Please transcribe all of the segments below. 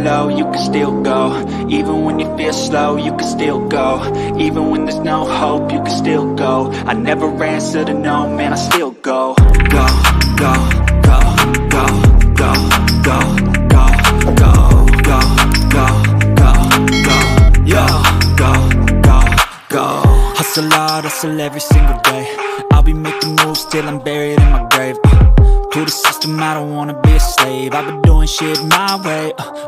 low, you can still go. Even when you feel slow, you can still go. Even when there's no hope, you can still go. I never answer to no, man, I still go. Go, go, go, go, go, go, go, go, go, go, go, go, yo, go, go, go. Hustle hard, hustle every single day. I'll be making moves till I'm buried in my grave. To the system, I don't wanna be a slave. I've been doing shit my way,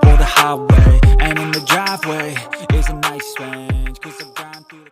or the highway. And in the driveway is a nice range, 'cause I grind through the